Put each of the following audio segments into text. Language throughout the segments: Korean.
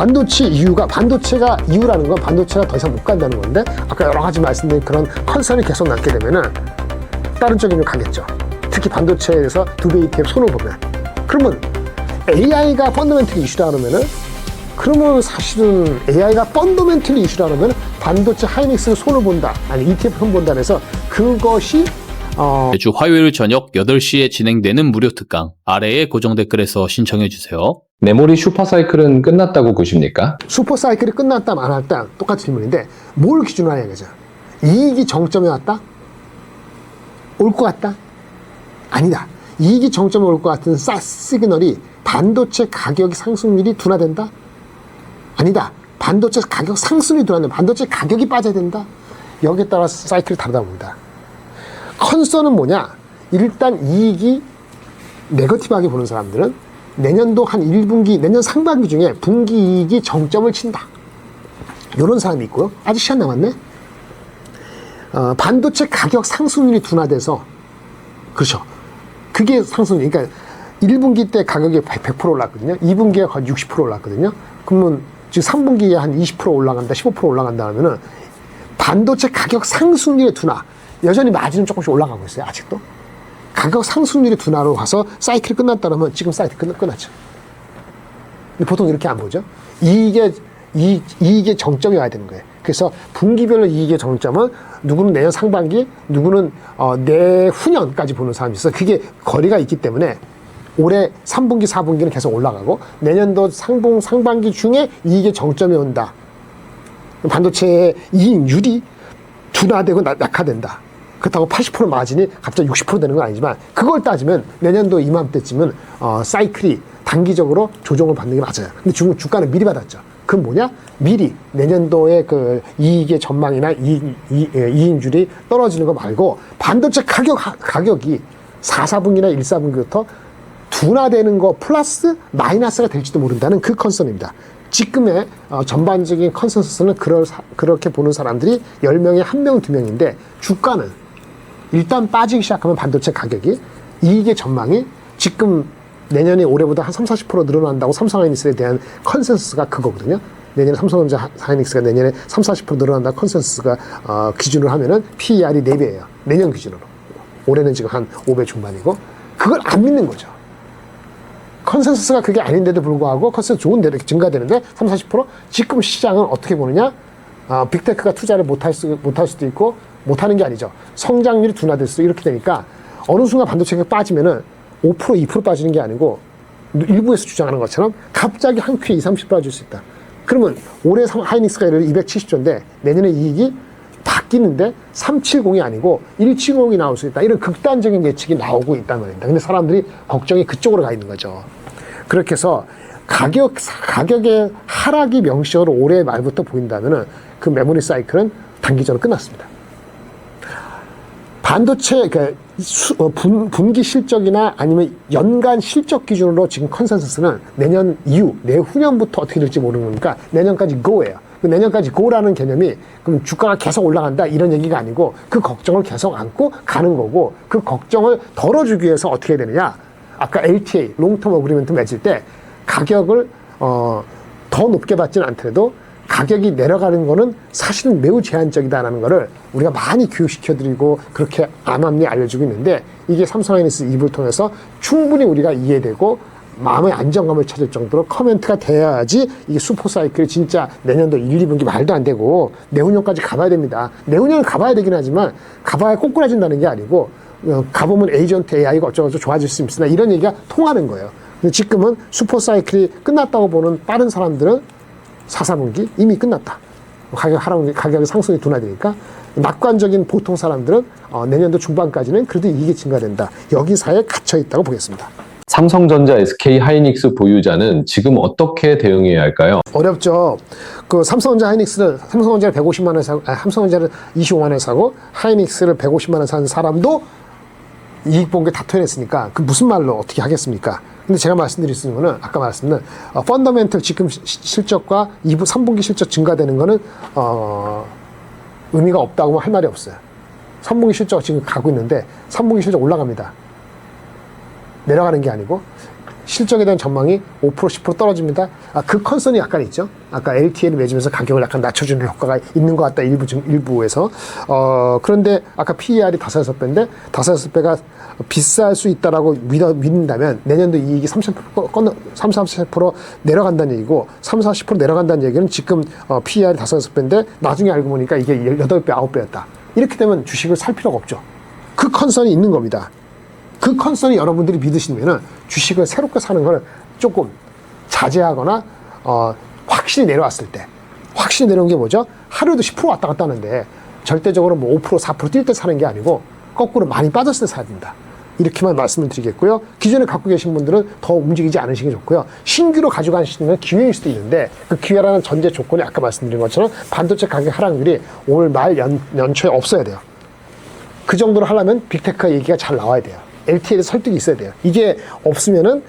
반도체 이유가, 반도체가 이유라는 건 반도체가 더 이상 못 간다는 건데, 아까 여러 가지 말씀드린 그런 컨설이 계속 남게 되면은 다른 쪽이 좀 가겠죠. 특히 반도체에 대해서 두배 ETF 손을 보면. 그러면 AI가 펀더멘털 이슈라 그러면은, 그러면 사실은 AI가 펀더멘털 이슈라 그러면 반도체 하이닉스를 손을 본다, 아니 ETF 손 본다 해서 그것이 매주 화요일 저녁 8시에 진행되는 무료 특강 아래에 고정 댓글에서 신청해주세요. 메모리 슈퍼사이클은 끝났다고 보십니까? 슈퍼사이클이 끝났다 안 왔다 똑같은 질문인데 뭘 기준으로 하냐 이거죠. 이익이 정점에 왔다? 올 것 같다? 아니다. 이익이 정점에 올 것 같은 시그널이 반도체 가격 상승률이 둔화된다? 아니다. 반도체 가격 상승률이 둔화된다. 반도체 가격이 빠져야 된다? 여기에 따라서 사이클이 다르다 봅니다. 컨설은 뭐냐? 일단 이익이 네거티브하게 보는 사람들은 내년도 한 1분기, 내년 상반기 중에 분기 이익이 정점을 친다. 이런 사람이 있고요. 아직 시간 남았네? 반도체 가격 상승률이 둔화돼서, 그렇죠. 그게 상승률. 그러니까 1분기 때 가격이 100% 올랐거든요. 2분기에 거의 60% 올랐거든요. 그러면 지금 3분기에 한 20% 올라간다, 15% 올라간다 하면은 반도체 가격 상승률의 둔화. 여전히 마진은 조금씩 올라가고 있어요. 아직도. 가격 상승률이 둔화로 가서 사이클이 끝났다 그러면 지금 사이클이 끝났죠. 근데 보통 이렇게 안 보죠. 이익의 정점이 와야 되는 거예요. 그래서 분기별로 이익의 정점은 누구는 내년 상반기, 누구는 내후년까지 보는 사람이 있어요. 그게 거리가 있기 때문에 올해 3분기, 4분기는 계속 올라가고 내년도 상반기 중에 이익의 정점이 온다. 반도체의 이익률이 둔화되고 약화된다. 그렇다고 80% 마진이 갑자기 60% 되는 건 아니지만 그걸 따지면 내년도 이맘때쯤은 사이클이 단기적으로 조정을 받는 게 맞아요. 근데 지금 주가는 미리 받았죠. 그건 뭐냐? 미리 내년도의 그 이익의 전망이나 이익률이 떨어지는 거 말고 반도체 가격이 4, 4분기나 1, 4분기부터 둔화되는 거 플러스 마이너스가 될지도 모른다는 그 컨설입니다. 지금의 전반적인 컨센서스는 그렇게 보는 사람들이 10명에 1명, 2명인데 주가는 일단 빠지기 시작하면 반도체 가격이 이익의 전망이 지금 내년에 올해보다 한 30-40% 늘어난다고 삼성하이닉스에 대한 컨센서스가 그거거든요. 내년에 삼성전자 하이닉스가 내년에 30-40% 늘어난다 컨센서스가 기준으로 하면은 PER이 4배예요. 내년 기준으로. 올해는 지금 한 5배 중반이고 그걸 안 믿는 거죠. 컨센서스가 그게 아닌데도 불구하고 컨센서스 좋은 데로 증가되는데 30-40% 지금 시장은 어떻게 보느냐? 빅테크가 투자를 못할 수도 있고 못하는 게 아니죠. 성장률이 둔화될 수도 이렇게 되니까 어느 순간 반도체가 빠지면은 5%, 2% 빠지는 게 아니고 일부에서 주장하는 것처럼 갑자기 한 큐에 20-30% 빠질 수 있다. 그러면 올해 하이닉스가 예를 들어 270조인데 내년에 이익이 바뀌는데 370이 아니고 170이 나올 수 있다. 이런 극단적인 예측이 나오고 있단 말입니다. 근데 사람들이 걱정이 그쪽으로 가 있는 거죠. 그렇게 해서 가격의 하락이 명시적으로 올해 말부터 보인다면은 그 메모리 사이클은 단기적으로 끝났습니다. 반도체 분기 실적이나 아니면 연간 실적 기준으로 지금 컨센서스는 내년 이후, 내후년부터 어떻게 될지 모르는 거니까 내년까지 go예요. 내년까지 go라는 개념이 그럼 주가가 계속 올라간다 이런 얘기가 아니고 그 걱정을 계속 안고 가는 거고 그 걱정을 덜어주기 위해서 어떻게 해야 되느냐. 아까 LTA, 롱텀 어그리먼트 맺을 때 가격을 더 높게 받지는 않더라도 가격이 내려가는 거는 사실은 매우 제한적이다라는 거를 우리가 많이 교육시켜드리고 그렇게 암암리 알려주고 있는데 이게 삼성하이닉스 2부를 통해서 충분히 우리가 이해되고 마음의 안정감을 찾을 정도로 커멘트가 돼야지 이게 슈퍼사이클이 진짜 내년도 1, 2분기 말도 안 되고 내후년까지 가봐야 됩니다. 내후년은 가봐야 되긴 하지만 가봐야 꼬꾸라진다는 게 아니고 가보면 에이전트 AI가 어쩌고저쩌고 좋아질 수 있으나 이런 얘기가 통하는 거예요. 근데 지금은 슈퍼사이클이 끝났다고 보는 다른 사람들은 4, 4분기 이미 끝났다. 가격의 상승이 둔화되니까 낙관적인 보통 사람들은 내년도 중반까지는 그래도 이익이 증가된다. 여기사에 갇혀 있다고 보겠습니다. 삼성전자, SK하이닉스 보유자는 지금 어떻게 대응해야 할까요? 어렵죠. 그 삼성전자를 150만 원에 사고, 삼성전자를 25만 원에 사고 하이닉스를 150만 원에 산 사람도 이익 본 게 다 토해냈으니까 그 무슨 말로 어떻게 하겠습니까? 근데 제가 말씀드릴 수 있는 거는 아까 말씀드린 펀더멘털 지금 실적과 2부, 3분기 실적 증가되는 거는 의미가 없다고 할 말이 없어요. 3분기 실적 지금 가고 있는데 3분기 실적 올라갑니다. 내려가는 게 아니고 실적에 대한 전망이 5% 10% 떨어집니다. 그 컨선이 약간 있죠. 아까 LTA를 맺으면서 가격을 약간 낮춰주는 효과가 있는 것 같다. 일부에서. 그런데 아까 PER이 5-6배인데 5-6배가 비쌀 수 있다라고 믿는다면 내년도 이익이 30-40% 내려간다는 얘기고 30-40% 내려간다는 얘기는 지금 PER이 5-6배인데 나중에 알고 보니까 이게 8배, 9배였다. 이렇게 되면 주식을 살 필요가 없죠. 그 컨선이 있는 겁니다. 그 컨선이 여러분들이 믿으시면은 주식을 새롭게 사는 걸 조금 자제하거나 확실히 내려왔을 때, 확실히 내려온 게 뭐죠? 하루에도 10% 왔다 갔다 하는데 절대적으로 뭐 5% 4% 뛸 때 사는 게 아니고 거꾸로 많이 빠졌을 때 사야 된다. 이렇게만 말씀을 드리겠고요. 기존에 갖고 계신 분들은 더 움직이지 않으시는 게 좋고요. 신규로 가져가시는 건 기회일 수도 있는데 그 기회라는 전제 조건이 아까 말씀드린 것처럼 반도체 가격 하락률이 올 말 연초에 없어야 돼요. 그 정도로 하려면 빅테크 얘기가 잘 나와야 돼요. LTA에 설득이 있어야 돼요. 이게 없으면은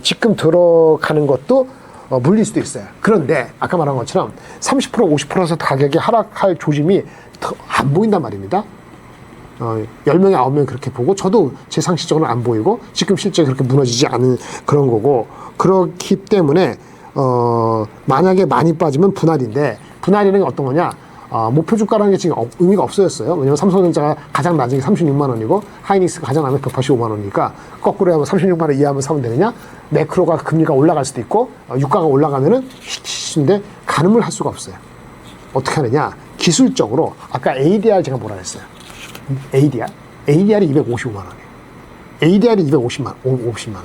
지금 들어가는 것도 물릴 수도 있어요. 그런데 아까 말한 것처럼 30% 50% 가격이 하락할 조짐이 안 보인단 말입니다. 10명에 9명 그렇게 보고 저도 제 상식적으로는 안 보이고 지금 실제 그렇게 무너지지 않은 그런 거고 그렇기 때문에 만약에 많이 빠지면 분할인데 분할이라는 게 어떤 거냐 목표 주가라는 게 지금 의미가 없어졌어요. 왜냐면 삼성전자가 가장 낮은 게 36만 원이고 하이닉스가 가장 낮은 게 185만 원이니까 거꾸로 하면 36만 원 이하면 사면 되느냐 매크로가 금리가 올라갈 수도 있고 유가가 올라가면은 히트인데 가늠을 할 수가 없어요. 어떻게 하느냐 기술적으로 아까 ADR 제가 뭐라 했어요. ADR이 255만 원이에요. ADR이 250만 원.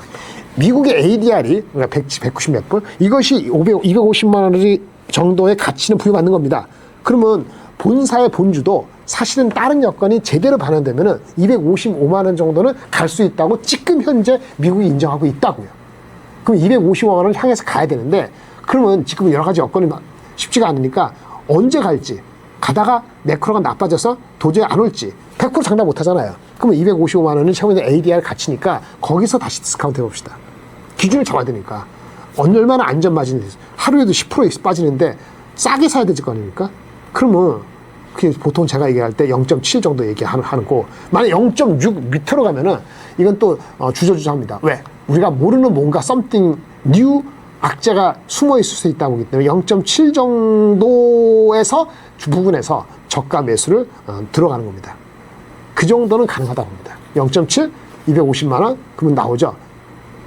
미국의 ADR이 그러니까 190 몇 불 이것이 250만 원 정도의 가치는 부여받는 겁니다. 그러면 본사의 본주도 사실은 다른 여건이 제대로 반영되면은 255만 원 정도는 갈 수 있다고 지금 현재 미국이 인정하고 있다고요. 그럼 255만 원을 향해서 가야 되는데 그러면 지금 여러 가지 여건이 쉽지가 않으니까 언제 갈지 가다가 매크로가 나빠져서 도저히 안 올지 100% 장담 못 하잖아요. 그러면 255만 원은 최근에 ADR 가치니까 거기서 다시 디스카운트 해봅시다. 기준을 잡아야 되니까 얼마나 안전마진이 하루에도 10% 빠지는데 싸게 사야 되지 거 아닙니까? 그러면 보통 제가 얘기할 때 0.7 정도 얘기하는 거 만약 0.6 밑으로 가면은 이건 또 주저주저합니다. 왜? 우리가 모르는 뭔가 something new 악재가 숨어 있을 수 있다고 보기 때문에 0.7 정도에서 부분에서 저가 매수를 들어가는 겁니다. 그 정도는 가능하다고 봅니다. 0.7, 250만 원 그러면 나오죠.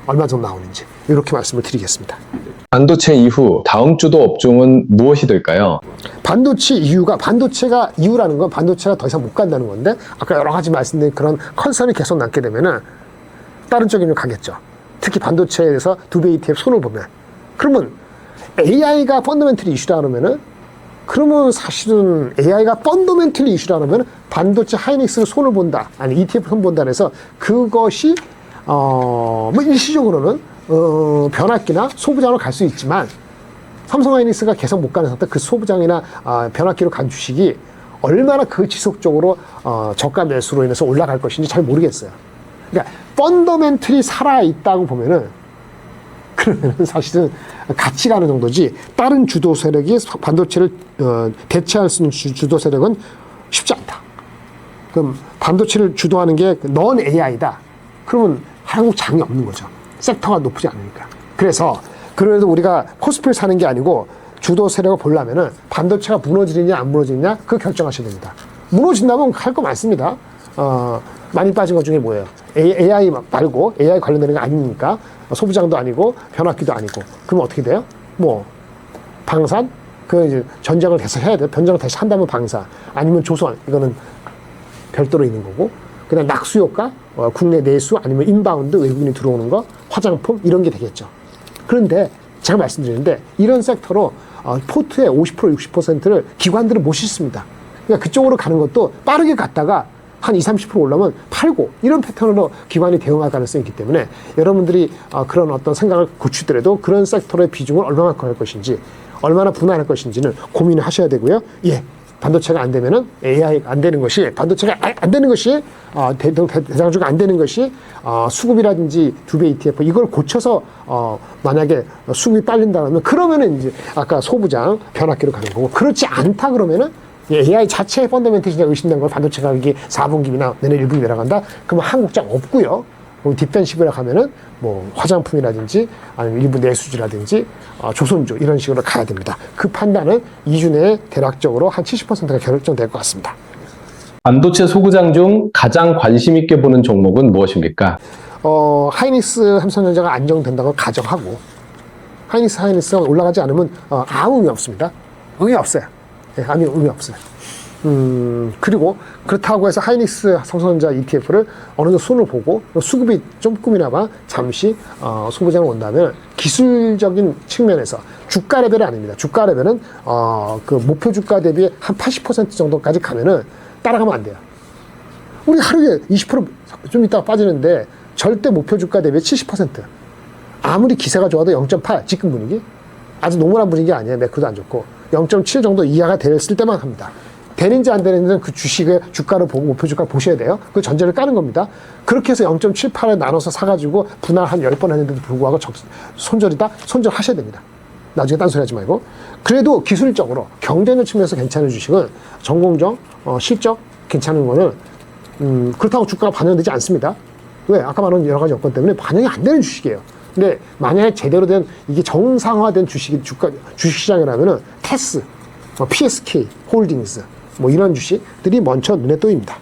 얼마 정도 나오는지 이렇게 말씀을 드리겠습니다. 반도체 이후 다음 주도 업종은 무엇이 될까요? 반도체가 이유라는 건 반도체가 더 이상 못 간다는 건데 아까 여러 가지 말씀드린 그런 컨선이 계속 남게 되면은 다른 쪽으로 가겠죠. 특히 반도체에 대해서 두배 ETF 손을 보면 그러면 AI가 펀더멘털리 이슈라 그러면은 그러면 사실은 AI가 펀더멘털리 이슈라 그러면 반도체 하이닉스를 손을 본다 아니 ETF 손 본다 해서 그것이 뭐 일시적으로는 변압기나 소부장으로 갈 수 있지만 삼성 하이닉스가 계속 못 가는 상태 그 소부장이나 변압기로 간 주식이 얼마나 그 지속적으로 저가 매수로 인해서 올라갈 것인지 잘 모르겠어요. 그러니까 펀더멘털이 살아있다고 보면은 그러면은 사실은 같이 가는 정도지 다른 주도 세력이 반도체를 대체할 수 있는 주도 세력은 쉽지 않다. 그럼 반도체를 주도하는 게 넌 AI다. 그러면 한국 장이 없는 거죠. 섹터가 높지 않으니까. 그래도 우리가 코스피를 사는 게 아니고 주도 세력을 보려면은 반도체가 무너지느냐 안 무너지느냐 그거 결정하셔야 됩니다. 무너진다면 할 거 많습니다. 많이 빠진 것 중에 뭐예요? AI 말고 AI 관련되는 게 아니니까 소부장도 아니고 변압기도 아니고 그럼 어떻게 돼요? 뭐 방산 그 이제 전쟁을 계속 해야 돼요. 전쟁을 다시 한다면 방산 아니면 조선 이거는 별도로 있는 거고 그다음 낙수 효과 국내 내수 아니면 인바운드 외국인이 들어오는 거 화장품 이런 게 되겠죠. 그런데 제가 말씀드리는데 이런 섹터로 포트의 50% 60%를 기관들은 못 싣습니다. 그러니까 그쪽으로 가는 것도 빠르게 갔다가 한 20, 30% 올라오면 팔고 이런 패턴으로 기관이 대응할 가능성이 있기 때문에 여러분들이 그런 어떤 생각을 고치더라도 그런 섹터의 비중을 얼마만큼 할 것인지 얼마나 분할할 것인지는 고민을 하셔야 되고요. 예. 반도체가 안 되면은 AI가 안 되는 것이 반도체가 안 되는 것이 대장주가 안 되는 것이 수급이라든지 두배 ETF 이걸 고쳐서 만약에 수급이 딸린다면 그러면은 이제 아까 소부장 변압기로 가는 거고 그렇지 않다 그러면은 AI 자체의 펀더멘털이 의심된 걸 반도체 가격이 4분기나 내년 1분기 내려간다 그러면 한국장 없고요. 그럼 디펜시브라 가면은 뭐 화장품이라든지 아니면 일부 내수지라든지 조선주 이런 식으로 가야 됩니다. 그 판단은 2주 내에 대략적으로 한 70%가 결정될 것 같습니다. 반도체 소구장 중 가장 관심 있게 보는 종목은 무엇입니까? 하이닉스 삼성전자가 안정된다고 가정하고 하이닉스가 올라가지 않으면 아무 의미 없습니다. 의미 없어요. 네, 아무 의미 없어요. 그리고 그렇다고 해서 하이닉스 삼성전자 ETF를 어느 정도 손을 보고 수급이 조금이나마 잠시 소구장을 온다면 기술적인 측면에서 주가 레벨은 아닙니다. 주가 레벨은 그 목표 주가 대비 한 80% 정도까지 가면은 따라가면 안 돼요. 우리 하루에 20%좀 이따가 빠지는데 절대 목표 주가 대비 70%. 아무리 기세가 좋아도 0.8 지금 분위기 아주 노멀한 분위기 아니에요. 매크도 안 좋고 0.7 정도 이하가 됐을 때만 합니다. 되는지 안 되는지는 그 주식의 주가를 보고 목표 주가를 보셔야 돼요. 그 전제를 까는 겁니다. 그렇게 해서 0.78에 나눠서 사가지고 분할 한 10번 했는데도 불구하고 손절하셔야 됩니다. 나중에 딴소리 하지 말고. 그래도 기술적으로 경쟁력 측면에서 괜찮은 주식은 전공정, 실적 괜찮은 거는 그렇다고 주가가 반영되지 않습니다. 왜? 아까 말한 여러 가지 여건 때문에 반영이 안 되는 주식이에요. 근데 만약에 제대로 된 이게 정상화된 주식시장이라면은 테스, PSK 홀딩스 뭐 이런 주식들이 먼저 눈에 띄입니다.